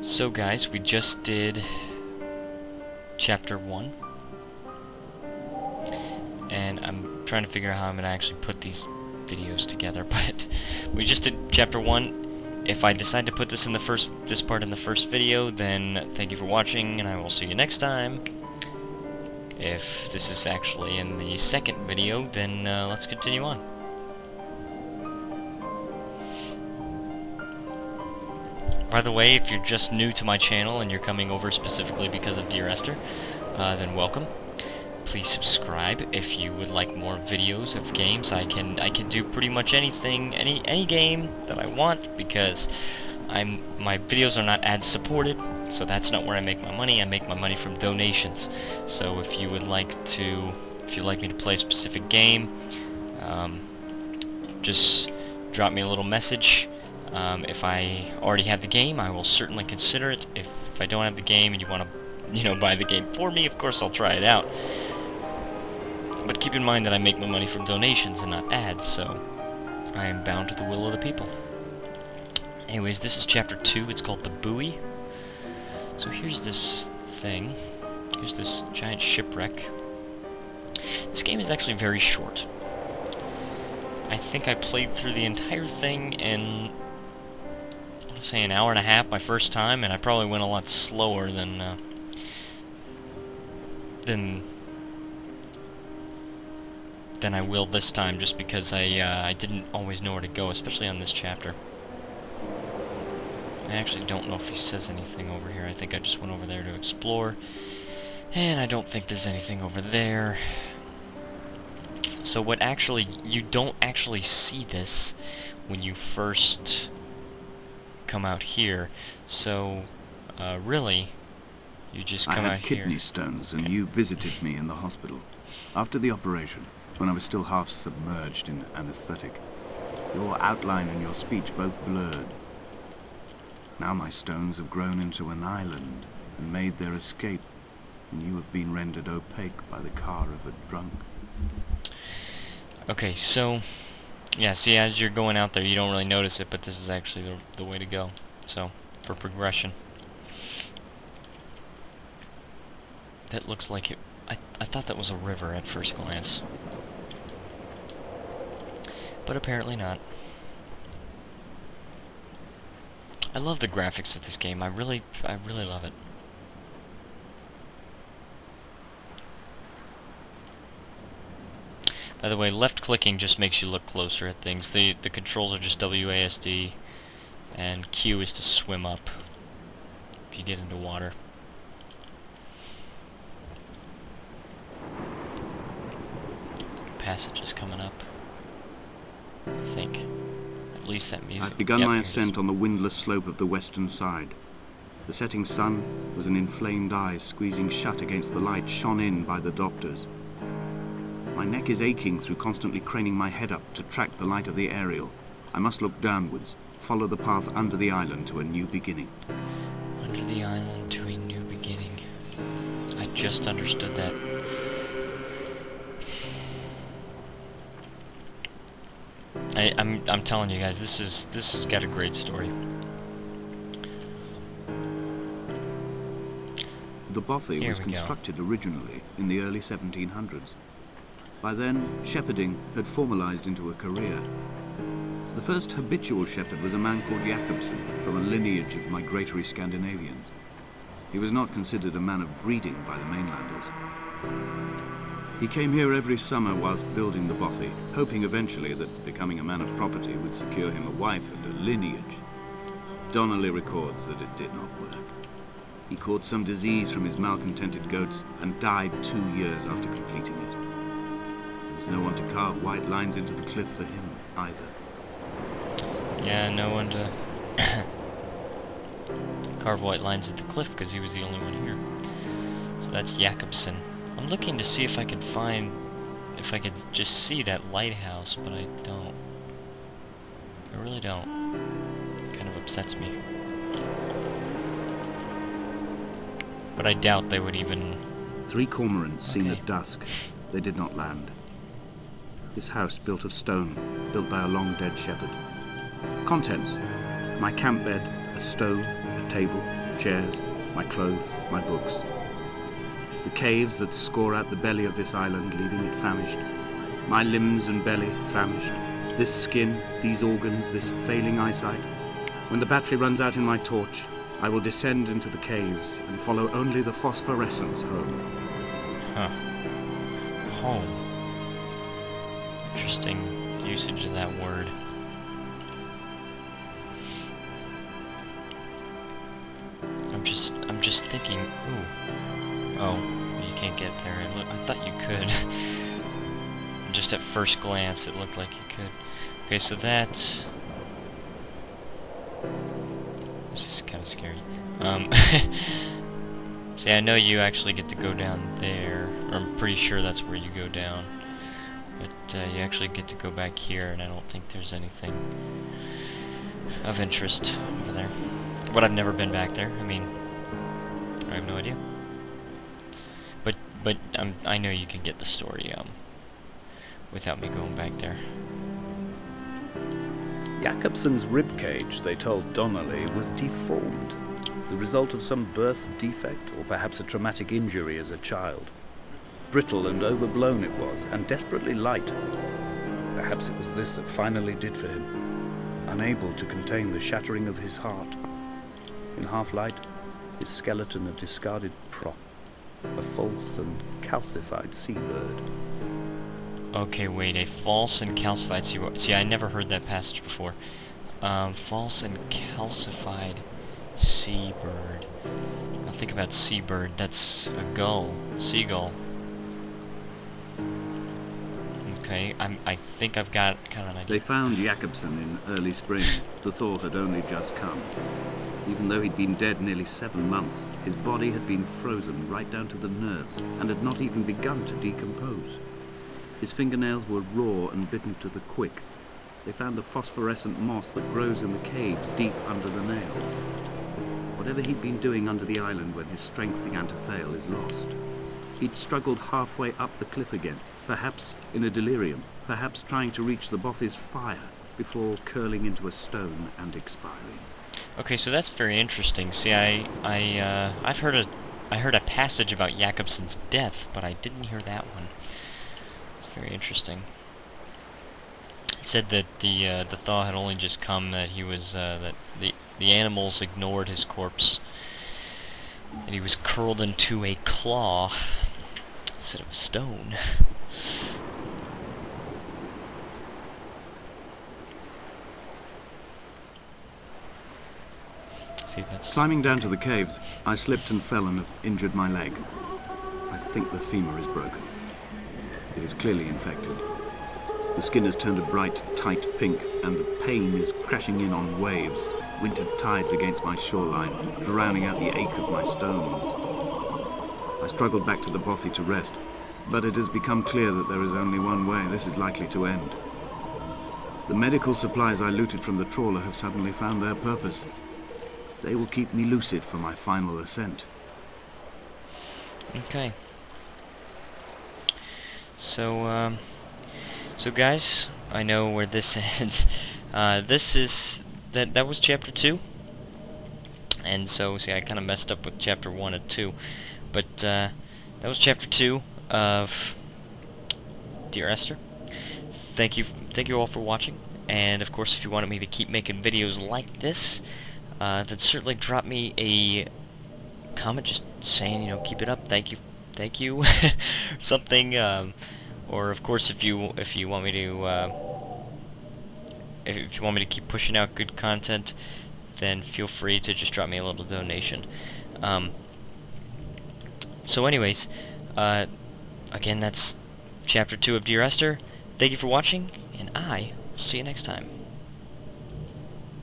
So guys, we just did chapter 1, and I'm trying to figure out how I'm going to actually put these videos together, but we just did chapter 1. If I decide to put this part in the first video, then thank you for watching, and I will see you next time. If this is actually in the second video, then let's continue on. By the way, if you're just new to my channel and you're coming over specifically because of Dear Esther, then welcome. Please subscribe if you would like more videos of games. I can do pretty much anything, any game that I want, because my videos are not ad supported, so that's not where I make my money. I make my money from donations. So if you would like me to play a specific game, just drop me a little message. If I already have the game, I will certainly consider it. If I don't have the game and you want to, buy the game for me, of course I'll try it out. But keep in mind that I make my money from donations and not ads, so I am bound to the will of the people. Anyways, this is chapter 2. It's called the Buoy. So here's this thing. Here's this giant shipwreck. This game is actually very short. I think I played through the entire thing in, let's say, an hour and a half my first time, and I probably went a lot slower than I will this time, just because I didn't always know where to go, especially on this chapter. I actually don't know if he says anything over here. I think I just went over there to explore, and I don't think there's anything over there. So you don't actually see this when you first come out here. So, really, you just come out here. I had kidney stones, and you visited me in the hospital. After the operation, when I was still half submerged in anesthetic, your outline and your speech both blurred. Now my stones have grown into an island and made their escape, and you have been rendered opaque by the car of a drunk. Okay, so, yeah, see, as you're going out there, you don't really notice it, but this is actually the way to go, so, for progression. That looks like it. I thought that was a river at first glance, but apparently not. I love the graphics of this game. I really love it. By the way, left clicking just makes you look closer at things. The controls are just WASD, and Q is to swim up if you get into water. Passage is coming up, I think. At least that music. I'd begun my ascent on the windless slope of the western side. The setting sun was an inflamed eye squeezing shut against the light shone in by the doctors. My neck is aching through constantly craning my head up to track the light of the aerial. I must look downwards, follow the path under the island to a new beginning. Under the island to a new beginning. I just understood that. I'm telling you guys, this has got a great story. The Buoy was constructed originally in the early 1700s. By then, shepherding had formalized into a career. The first habitual shepherd was a man called Jakobsen, from a lineage of migratory Scandinavians. He was not considered a man of breeding by the mainlanders. He came here every summer whilst building the Buoy, hoping eventually that becoming a man of property would secure him a wife and a lineage. Donnelly records that it did not work. He caught some disease from his malcontented goats and died 2 years after completing it. There was no one to carve white lines into the cliff for him, either. Yeah, no one to carve white lines at the cliff, because he was the only one here. So that's Jakobsen. I'm looking to see if I could just see that lighthouse, but I don't. I really don't. It kind of upsets me. But I doubt they would even... 3 cormorants seen at dusk. They did not land. This house built of stone, built by a long-dead shepherd. Contents: my camp bed, a stove, a table, chairs, my clothes, my books. The caves that score out the belly of this island, leaving it famished. My limbs and belly famished. This skin, these organs, this failing eyesight. When the battery runs out in my torch, I will descend into the caves and follow only the phosphorescence home. Huh. Home. Interesting usage of that word. I'm just thinking, ooh. Oh, you can't get there. I thought you could. Just at first glance, it looked like you could. Okay, so that... This is kind of scary. See, I know you actually get to go down there. Or I'm pretty sure that's where you go down. But you actually get to go back here, and I don't think there's anything of interest over there. But I've never been back there. I mean, I have no idea. But I know you can get the story without me going back there. Jakobsen's ribcage, they told Donnelly, was deformed, the result of some birth defect or perhaps a traumatic injury as a child. Brittle and overblown it was, and desperately light. Perhaps it was this that finally did for him, unable to contain the shattering of his heart. In half-light, his skeleton a discarded prop, a false and calcified seabird. Okay, wait, a false and calcified seabird. See, I never heard that passage before. False and calcified seabird. Now think about seabird. That's a gull. Seagull. Okay, I think I've got kind of an idea. They found Jakobsen in early spring. The thaw had only just come. Even though he'd been dead nearly 7 months, his body had been frozen right down to the nerves and had not even begun to decompose. His fingernails were raw and bitten to the quick. They found the phosphorescent moss that grows in the caves deep under the nails. Whatever he'd been doing under the island when his strength began to fail is lost. He'd struggled halfway up the cliff again, perhaps in a delirium, perhaps trying to reach the Bothy's fire before curling into a stone and expiring. Okay, so that's very interesting. See, I've heard a passage about Jakobsen's death, but I didn't hear that one. It's very interesting. He said that the thaw had only just come, that he was that the animals ignored his corpse, and he was curled into a claw instead of a stone. See, that's... Climbing down to the caves, I slipped and fell and have injured my leg. I think the femur is broken. It is clearly infected. The skin has turned a bright, tight pink, and the pain is crashing in on waves, winter tides against my shoreline, drowning out the ache of my stones. I struggled back to the bothy to rest, but it has become clear that there is only one way this is likely to end. The medical supplies I looted from the trawler have suddenly found their purpose. They will keep me lucid for my final ascent. Okay. So, so guys, I know where this ends. This is... That was Chapter 2. And so, see, I kind of messed up with Chapter 1 and 2. But, that was Chapter 2 of Dear Esther. Thank you all for watching. And, of course, if you wanted me to keep making videos like this, then certainly drop me a comment just saying, you know, keep it up, thank you, something, or of course if you want me to if you want me to keep pushing out good content, then feel free to just drop me a little donation. So anyways, again, that's Chapter 2 of Dear Esther. Thank you for watching, and I will see you next time.